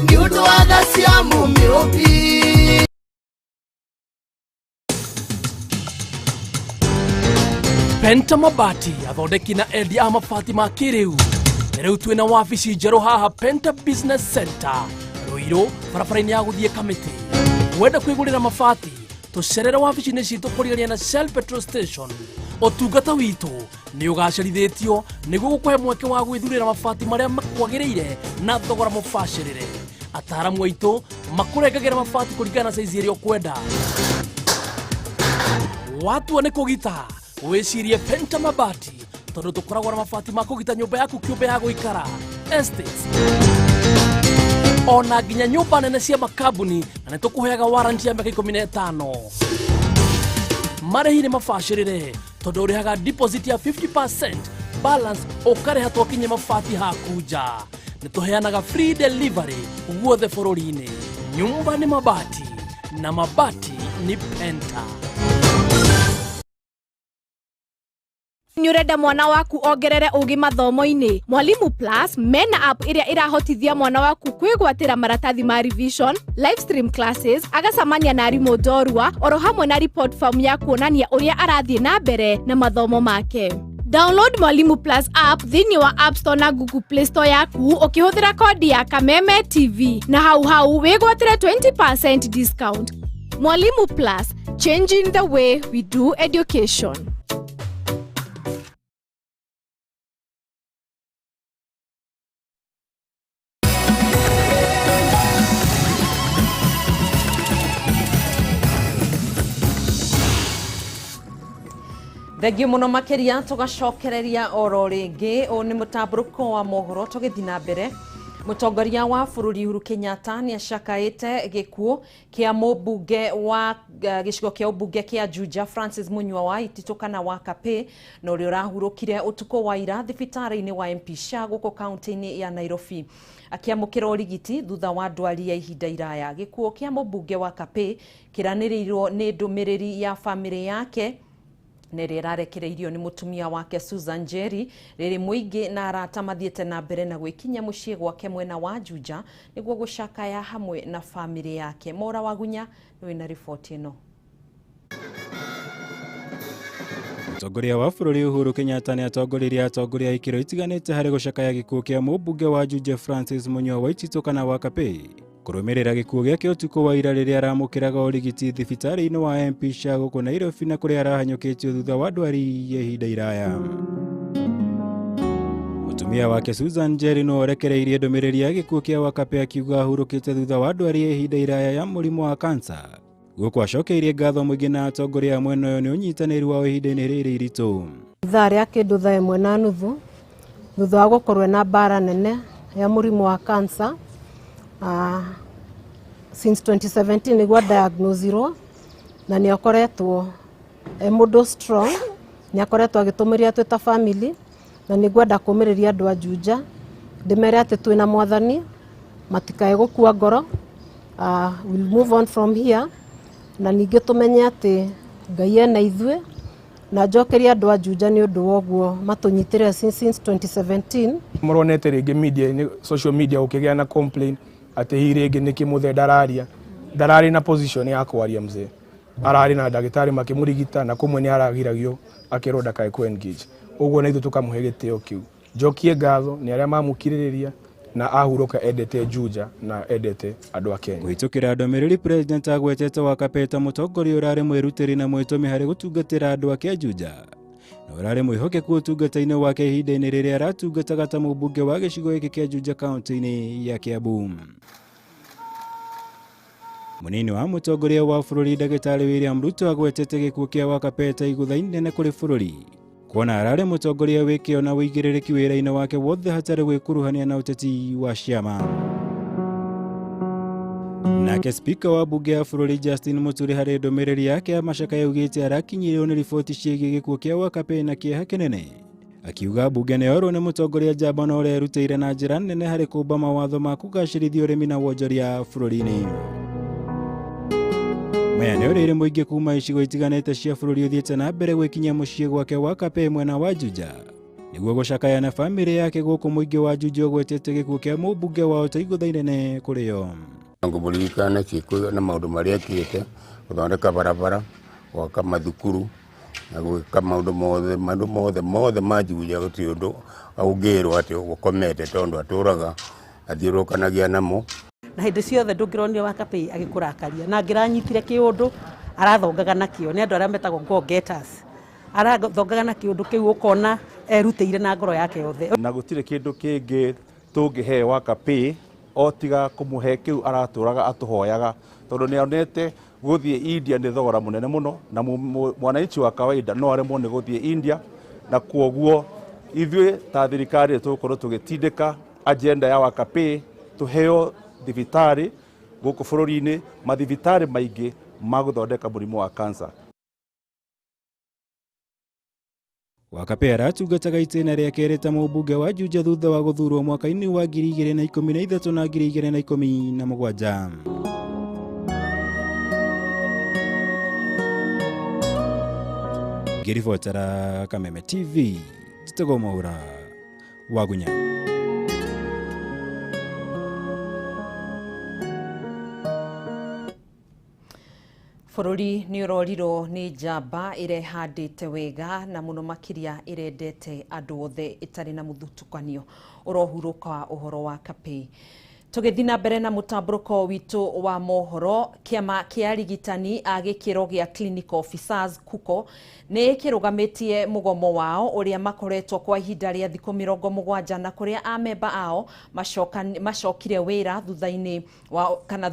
nĩ ũndũ wa tha cia mũmĩũmbi. Penta Mabati, athondeki na endia a mabati ma kĩrĩu. Rĩu twĩna wabici njerũ haha Penta Business Center, Ruiru, barabara-inĩ ya gũthiĩ Kamĩtĩ. Wenda kwĩgũrĩra mabati, tũcerere wabici-inĩ citũ kũrigania na Shell Petrol Station. Ũtungata witũ nĩ ũgacĩrithĩtio nĩguo gũkũhe mweke wa gwĩthurĩra mabati marĩa makwagĩrĩire na thogora mũbacĩrĩre. Ataaramu aitũ makũrengagĩra mabati kũringana na size ĩrĩa ũkwenda. Watua nĩ kũgita, wĩcirie Penta Mabati, tondũ tũkoragwo na mabati ma kũgita nyũmba yaku kĩũmbe ya gũikara, estates, ona nginya nyũmba nene cia makambuni, na nĩ tũkũheaga warranty ya mĩaka 15. Marĩhi nĩ mabacĩrĩre, tondũ ũrĩhaga deposit ya 50%, balance ũkarĩha twakinye mabati haku nja. Nĩ tũheanaga free delivery guothe bũrũri-inĩ. Nyumba nĩ mabati, na mabati nĩ Penta. Nĩ ũrenda mwana waku ongerere ũgĩ mathomo-inĩ? Mwalimu Plus mena app ĩrĩa ĩrahotithia mwana waku kwĩgwatĩra maratathi ma revision, live stream classes, agacamania na arimũ ndorua, oro hamwe na report form ya kuonania ũrĩa arathiĩ na mbere na mathomo make. Download Mwalimu Plus app thĩinĩ wa App Store na Google Play Store yaku ũkĩhũthĩra kodi ya Kameme TV, na hau wĩgwatĩre 20% discount. Mwalimu Plus, changing the way we do education. Thengio muno makiria tugacokereria oro ringi o ni mutamburuko wa mohoro tugithina mbere. Mutongoria wa bururi Uhuru Kenyatta ni acakaite gikuo kia mubunge wa gicigo kia ubunge kia Juja Francis Munywa wa Ititukana wa Kape no uri urahurukire utuko wa ira thibitari-ini wa MP Sha guko kaunti-ini ya Nairobi akiamukira urigiti thutha wa ndwari ya ihinda iraya. Gikuo kia mubunge wa Kape kiranirirwo ni ndumiriri ya family yake nere rarekereirio ni mutumia wake Susan Njeri riri muingi na arata mathiete na mbere na gwikinya mucii gwake mwena wa Juja niguo gucakaya hamwe na family yake. Mora Wagunya ni na ripoti ino. Mutongoria wa bururi Uhuru Kenyatta ni atongoririe atongoria ikiro itiganite hari gucakaya gikuo kia mubunge wa Juja Francis Munywa wa Ititukana wa Kape kurumirira gikuo giake utuko wa ira riria aramukiraga urigiti thibitari-ini wa MP Sha guko Nairobi na kuria arahanyukitio thutha wa ndwari ya ihinda iraya. Mutumia wake Susan Njeri no orekereirie ndumiriri ya gikuo kia wa Kape akiuga ahurukite thutha wa ndwari ya ihinda iraya ya murimu wa kansa guko acokeirie ngatho mwingi na atongoria mwena uyu ni unyitaniri wa ihinda-ini riri iritu. Ithaa ria kindu thaa imwe na nuthu thutha wa gukorwo na bara nene ya murimu wa kansa since 2017 niguo diagnosirwo na ni akoretwo mundu strong, ni akoretwo agitumiria twita family na niguenda kumiriria andu a Juja ndimere ati twina mwathani matikae gukua ngoro. We'll move on from here na ningi tumenye ati Ngai ena ithue na njokeria andu a Juja ni undu woguo matunyitire since 2017. Muronete ringi media social media ukigia na complain ati hi ringi niki muthe darari na position ya kwaria mzee arari na ndagitari makimurigita na kumwe ni aragiragio akirwo ndakae ku engage uguo na ithu tukamuhe gitio kiu. Njokie ngatho ni aria mamukiririria na ahuruka endete Juja na endete andu a Kenya. Kuhitukira ndumiriri president agwetete wa Kape ta mutongoria urari mwirutiri na mwitumi hari gutungatira andu ake Juja na urari mwihokeku utungata-ini wake ihinda-ini riria aratungataga ta mubunge wa gicigo giki kia Juja kaunti-ini ya Kiambu. Munini wa mutongoria wa bururi Ndagitari William Ruto agwetete gikuo kia wa Kape ta igutha inene kuri bururi kuona arari mutongoria wikio na wigiririki wira-ini wake wothe hatari gwikuruhania na uteti wa ciama. Nake spika wa bunge ya bururi Justin Muturi hari ndumiriri yake ya macaka yaugite arakinyirio ni riboti ciigie gikuo kia wa Kape na kieha kinene akiuga bunge ni oro ni mutongoria njamba na uria erutire na njira nene hari kumba mawatho ma kugacirithia urimi na wonjoria bururi-ini. Maya ni uriri muingi kuma icigo itiganite cia bururi uthiete na mbere gwikinya mucii gwake wa Kape mwena wa Juja niguo gucakaya na family yake guku muingi wa Juja ugwetete gikuo kia mubunge wao ta igutha inene kuri yo. Ngubulikana kikuyo na maundu maria ekite guthondeka barabara gwaka mathukuru na gwika maundu mothe ma Juja guti undu augirwo ati gukomete tondu aturaga athiurukanagia namo na hindi ciothe ndungironio wa Kape agikurakaria na ngiranyitire kiundu arathongaga nakio ni andu aria metagwo go getters arathongaga na kiundu kiu ukona erutire na ngoro yake yothe na gutire kindu kingi tungihe wa Kape otiga kumuhe kiu araturaga atuhoyaga tondu ni onete guthie India ni thogora munene muno na mwananchi wa kawaida no aremwo ni guthie India na kuoguo ithue ta thirikari tukorwo tugitindika agenda ya wa Kape tuheo thibitari guku bururi-ini mathibitari maingi ma guthondeka murimu wa kansa. Wa Kape aratungataga itena ria keri ta mubunge wa Juja thutha wa guthurwo mwaka-ini wa 2013 na 2017. Ngiribotera Kameme TV Jitego Mohoro Wagunya. Bururi ni urorirwo ni njamba irehandite wega na muno makiria irendete andu othe itari na muthutukanio urohuruka uhoro wa Kape. Tugithina mbere na mutamburuko witu wa mohoro, kiama kia arigitani a gikiro gia clinical officers kuko ni kirugametie mugomo wao uria makoretwo kwa ihinda ria thikũ 70 na kuria amemba ao macokire wira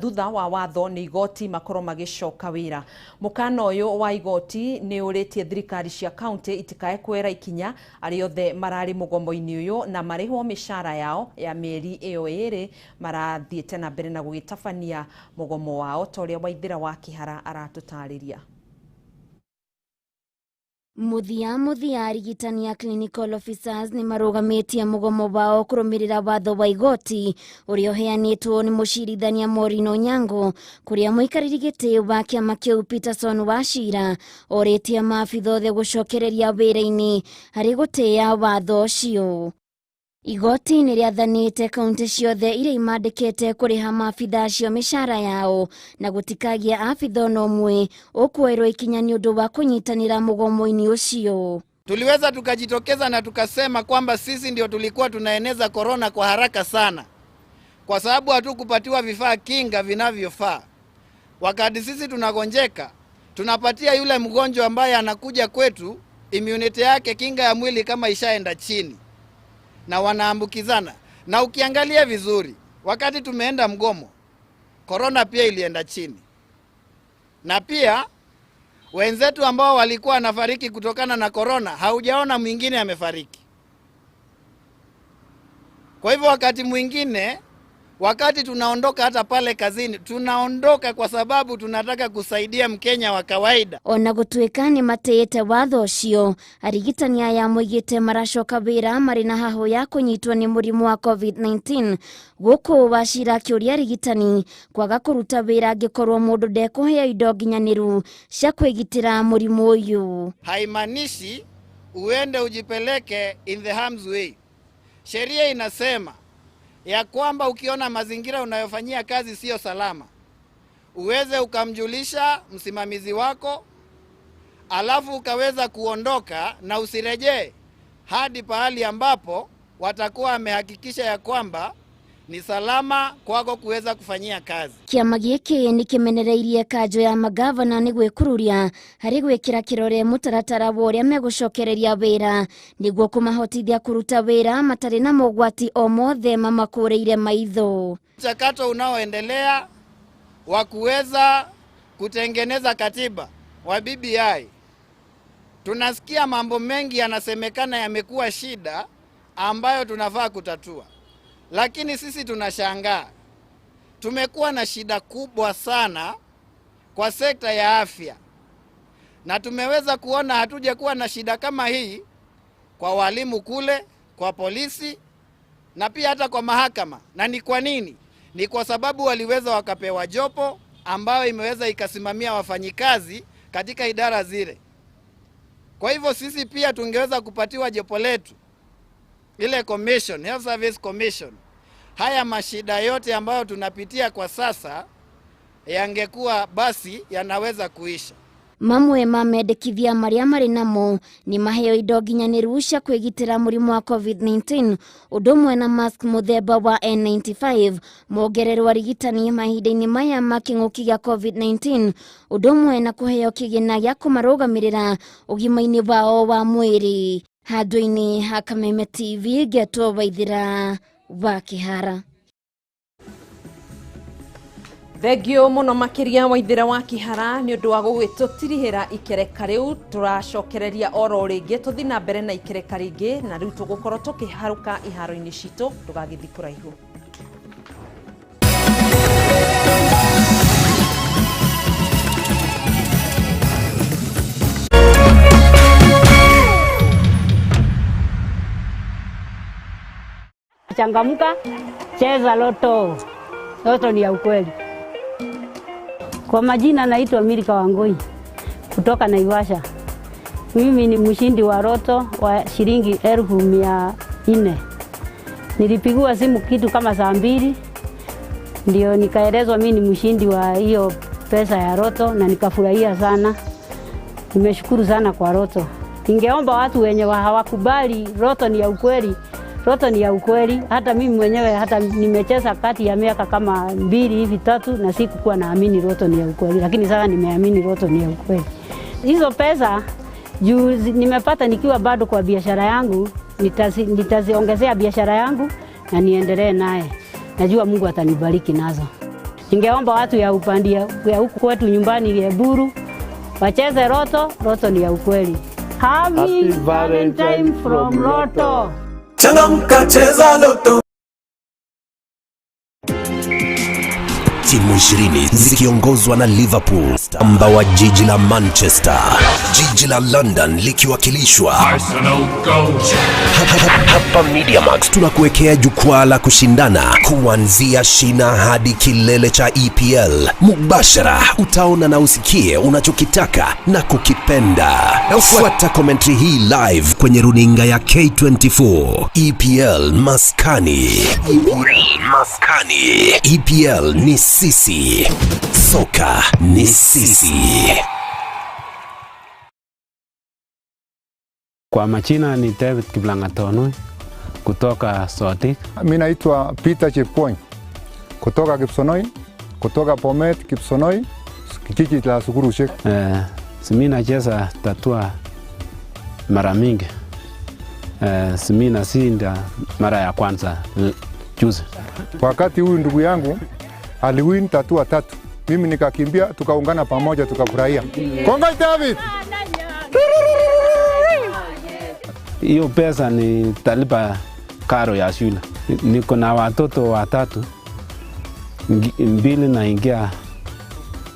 thutha wa watho ni igoti makoro magicoka wira. Mukana uyu wa igoti ni uritie thirikari cia county itikae kwera ikinya ariothe marari mugomo-ini uyu na marihwo mishara yao ya mieri iyo iri marathiete na mbere na gugitabania mugomo wao toria Waithira wa Kihara aratutariria. Muthia arigitani a clinical officers ni marugametie mugomo wao kurumirira watho wa igoti uria uheanitwo ni mucirithania Morino Nyango kuria muikariri giti wa kiama kiu Peterson Wachira oritie maabitha othe gucokereria wira-ini hari gutia watho ucio. Igoti ni riathanite kaunti ciothe iria imandikite kuriha maabitha acio mishara yao na gutikagia abitha nomwe ukwerwo ikinya ni undu wa kunyitanira mugomo-ini ucio. Tuliweza tukajitokeza na tukasema kwamba sisi ndio tulikuwa tunaeneza corona kwa haraka sana, kwa sababu hatukupatiwa vifaa kinga vinavyofaa. Wakati sisi tunagonjeka, tunapatia yule mgonjwa ambaye anakuja kwetu immunity yake, kinga ya mwili kama ishaenda chini, na wanaambukizana. Na ukiangalia vizuri, wakati tumeenda mgomo, corona pia ilienda chini. Na pia wenzetu ambao walikuwa wanafariki kutokana na corona, haujaona mwingine amefariki. Kwa hivyo wakati mwingine, wakati tunaondoka hata pale kazini, tunaondoka kwa sababu tunataka kusaidia Mkenya wa kawaida. Ona gutuika ni matete watho ucio, arigitani aya moigite maracoka wira mari na haho ya kunyitwo ni murimu wa COVID-19 guku Wachira kiuria arigitani kwaga kuruta wira angikorwo mundu ndekuhea indo nginyaniru cia kwigitira murimu uyu. Haimanishi uende ujipeleke in the harm's way. Sheria inasema ya kwamba ukiona mazingira unayofanyia kazi sio salama, uweze ukamjulisha msimamizi wako, alafu ukaweza kuondoka na usirejee hadi pahali ambapo watakuwa wamehakikisha ya kwamba ni salama kwako kuweza kufanyia kazi. Kiama giki ni kimenereirie kanjo ya magavana ni gwikururia hari gwikira kirore mutaratara wa uria megucokereria wira niguo kumahotithia kuruta wira matari na mogwati o mothe mamakureire maitho. Mchakato unaoendelea wa kuweza kutengeneza katiba wa BBI, tunasikia mambo mengi yanasemekana yamekuwa shida ambayo tunafaa kutatua. Lakini sisi tunashangaa, tumekuwa na shida kubwa sana kwa sekta ya afya, na tumeweza kuona hatuja kuwa na shida kama hii kwa walimu kule, kwa polisi na pia hata kwa mahakama. Na ni kwa nini? Ni kwa sababu waliweza wakapewa jopo ambayo imeweza ikasimamia wafanyikazi katika idara zile. Kwa hivyo sisi pia tungeweza kupatiwa jopo letu, ile commission, Health Service Commission. Haya mashida yote ambayo tunapitia kwa sasa yangekuwa basi yanaweza kuisha. Mamwe mamendekithia maria mari namo ni maheo indo nginyaniru cia kwigitira murimu wa COVID-19 udumwe na mask muthemba wa N95 mongererwo arigitani mahinda-ini maya ma king'uki gia COVID-19 udumwe na kuheo kigina gia kumarugamirira ugima-ini wao wa mwiri. Handũ-inĩ ha Kameme TV Getwo Waithira wa Kihara. Thengio muno makiria Waithira wa Kihara ni undu wa gugitutirihira ikereka riu. Turacokereria oro ringi tuthi na mbere na ikereka ringi na riu tugukorwo tukiharuka iharo-ini citu tugagithi kuraihu. Changamka, cheza loto. Loto ni ya ukweli. Kwa majina naitwa Milika Wangoi kutoka Naivasha. Mimi ni mshindi wa loto wa shilingi 1,400. Nilipigiwa simu kitu kama saa 2 ndio nikaelezwa mimi ni mshindi wa hiyo pesa ya loto na nikafurahia sana. Nimeshukuru sana kwa loto. Ningeomba watu wenye hawakubali loto ni ya ukweli Roto ni ya ukweli. Hata mimi mwenyewe hata nimecheza kati ya miaka kama 2 hivi 3 na sikukuwa naamini roto ni ya ukweli, lakini sasa nimeamini roto ni ya ukweli. Hizo pesa juu nimepata nikiwa bado kwa biashara yangu, nitaziongezea biashara yangu na niendelee naye. Najua Mungu atanibariki nazo. Ningeomba watu ya upandia ya huku kwetu nyumbani ya Buru wacheze roto, roto ni ya ukweli. Happy Valentine from Roto. Changamka, cheza loto. Timu 20 zikiongozwa na Liverpool, amba wa jiji la Manchester, jiji la London likiwakilishwa Arsenal Gold. Hapa Media Max tunakuwekea jukwaa la kushindana kuanzia shina hadi kilele cha EPL. Mubashara utaona na usikie unachokitaka na kukipenda. Fuata commentary hii live kwenye runinga ya K24. EPL Maskani. EPL ni sisi. Soka ni sisi. Kwa majina ni David Kiplangatonu kutoka Sotik. Mimi naitwa Peter Chepkoin kutoka Kipsonoi, kutoka Bomet Kipsonoi, kijiji la Sukurushek. Mimi nacheza tatua mara mingi. Mimi nashinda mara ya kwanza juzi. Wakati huyu ndugu yangu aliwin tatua 3, mimi nikakimbia, tukaungana pamoja, tukafurahia. Konga David. Hiyo pesa ni talipa karo ya shule. Niko na watoto 3, 2 naingia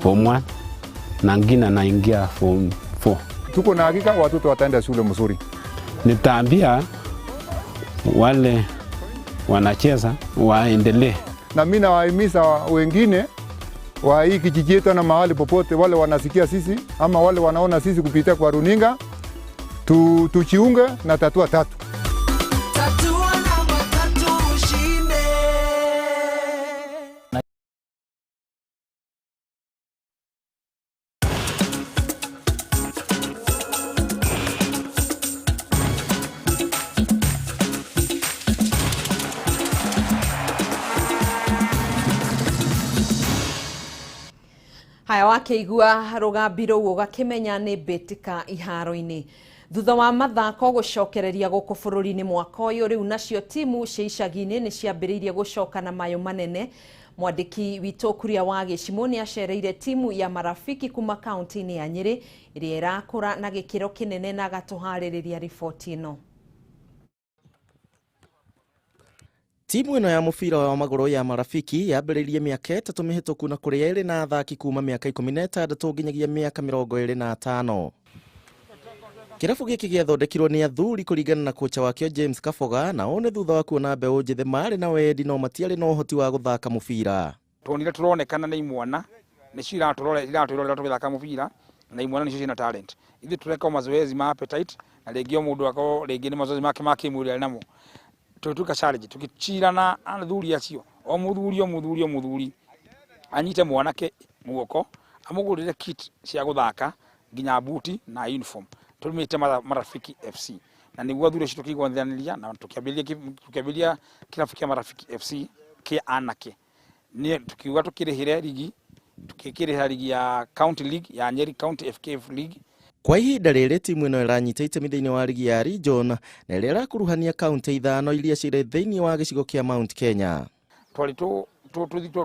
form 1 na ngine naingia form 4. Tuko na hakika watoto wataenda shule mzuri. Nitaambia wale wanacheza waendelee. Na mimi nawahimiza wengine wa hii kijiji yetu na mahali popote, wale wanasikia sisi ama wale wanaona sisi kupitia kwa runinga, tuchiunge na tatua 3. Tatua namba 3 ushinde. Haya wakeigua rugambiro ugakimenya ni mbitika iharo-ini. Thutha wa mathako gucokereria guku bururi-ini mwaka uyu, riu nacio timu cia icagi-ini ni ciambiriirie gucoka na mayo manene. Mwandiki witũ Kuria wa Gĩcimũ ni acereire timu ya Marafiki kuma kaunti-ini ya Nyeri iria irakũra na gĩkĩro kinene na gatuharĩrĩria riboti ĩno. Timu ino ya mubira wa maguru ya Marafiki yambĩrĩirie mĩaka 3 mĩhĩtũku na kũrĩa ĩrĩ na athaki kuma mĩaka 16 nginyagia mĩaka 25. Kĩrabu gĩkĩ gĩathondekirwo nĩ athuri kũringana na kocha wakĩo James Kaboga, na one thutha wa kuona mbeũ njĩthĩ marĩ na wendi no matiarĩ na ũhoti wa gũthaka mũbira. Tuonire turonekana nĩ imwana nĩcio iratũrorera tũgĩthaka mũbira na imwana nĩcio ciĩna talent. Ithuĩ tũreka mazoezi ma appetite na rĩngĩ o mũndũ akao rĩngĩ nĩ mazoezi make ma kĩmwĩrĩ arĩ namo. Tuka challenge tukichirana athuri acio o muthuri anyite mwanake muoko amugurire kit cia guthaka nginya buti na uniform. Tumite Marafiki FC na niguo athuri acio tukigwanithaniria na tukiambiria kirabu kia Marafiki FC kia anake ni tukiuga tukirihire ligi tukikirihira ligi ya county league ya Nyeri County FKF League. Kwa ihinda rĩrĩ timu ĩno ĩranyita itemi thĩinĩ wa ligi ya region na ĩrĩa ĩrakuruhania kaunti 5 iria cirĩ thĩinĩ wa gĩcigo kĩa Mount Kenya. Twari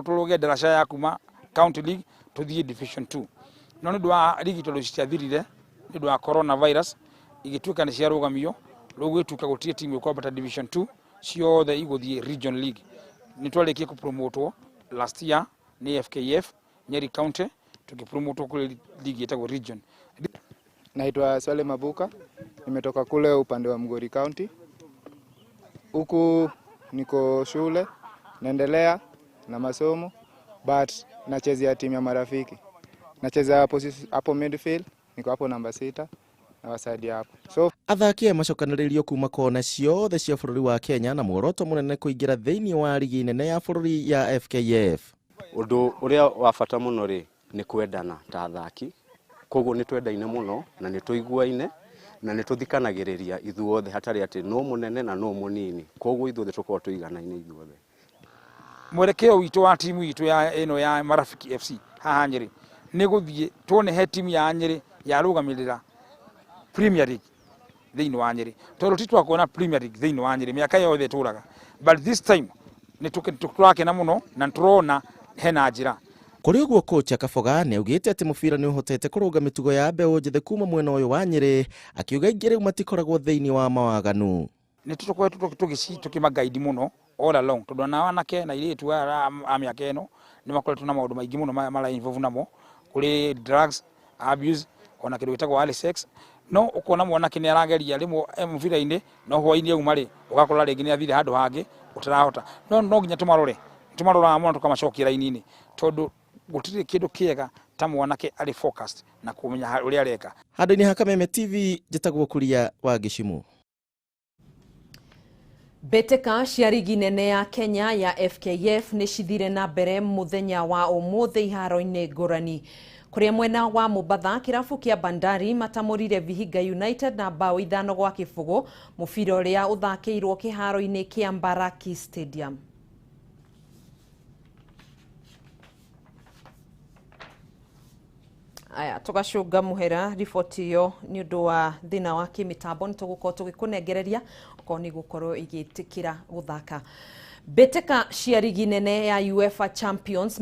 turuge daraca ya kuma county league tuthie division 2. No nĩ ndwa ligi tondũ citiathirire nĩ ndwa coronavirus igĩtuĩka nĩ ciarũgamio, rĩu gwĩtuĩka gũtirĩ timu ĩkwambata division 2 ciothe igũthiĩ region league. Nĩ twarĩkia kũpromotwo last year ni FKF Nyeri County tukipromotwo kule ligi ĩtagwo region. Naitwa Swale Mabuka, nimetoka kule upande wa Migori County. Huku niko shule, naendelea na masomo, but nachezea timu ya Marafiki. Nacheza hapo midfield, niko hapo namba 6 na wasaidia hapo. So athaki macokanĩrĩirio kuma kona ciothe cia bũrũri wa Kenya na muoroto mũnene kũingĩra thĩinĩ wa ligi nene ya bũrũri ya FKF. Ũndũ ũrĩa wa bata mũno rĩ nĩ kwendana ta athaki. Koguo nĩ twendaine mũno na nĩ tũiguaine na nä tå thikanagä ithuothe hatarä atä no må nene na no må nini koguo ithuothe tå korwo tå iganaine ithuothe mwerekeo witå wa timu itå ya ino ya Marafiki FC haha Nyeri nä gå thiä tuone he timu ya Nyeri ya rå gamä rä ra Premier League thĩinĩ wa Nyeri tondũ ti twakuona Premier League thĩinĩ wa Nyeri mĩaka yothe tũraga but this time nĩ tũrakena mũno na tũrona hena njĩra. Kũrĩ ũguo kocha Kaboga nĩ augĩte atĩ mũbira nĩ ũhotete kũrũga mĩtugo ya mbeũ njĩthĩ kuma mwena ũyũ wa Nyeri akiuga ingĩ rĩu matikoragwo thĩinĩ wa mawaganu. Nĩ tũkoretwo tũkĩmagaidi mũno all along tondũ na wanake na irĩtu a mĩaka ĩno nĩ makoretwo na maũndũ maingĩ mũno mara involve namo kũrĩ drugs abuse ona kĩndũ gĩtagwo early sex no ukona mwanake nĩ arageria rimwe mũbira-inĩ no hwainĩ auma rĩ ũgakora rĩngĩ nĩ athire handũ hangĩ ũtarahota no nginya tũmarora mũno tũkamacokia raini-inĩ tondũ gũtirĩ kĩndũ kĩega ta mwanake arĩ focused na kũmenya ũrĩa areka. Handũ-inĩ ha Kameme TV njĩtagwo Kuria wa Gĩcimu. Mbĩtĩka cia rigi nene ya Kenya ya FKF nĩ cithire na mbere mũthenya wa ũmũthĩ iharo-inĩ ngũrani. Kuria mwena wa Mombasa kirabu kia Bandari matamũrire Vihiga United na bao 5-0 mũbira ũrĩa ũthakĩirwo kĩharo-inĩ kia Mbaraki Stadium. Aya tugacunga muhera riboti yo ni undu wa thina wa kimitambo ni tugukorwo tugikunengereria okorwo ni gukorwo igitikira guthaka. Mbĩtĩka cia rigi nene ya UEFA Champions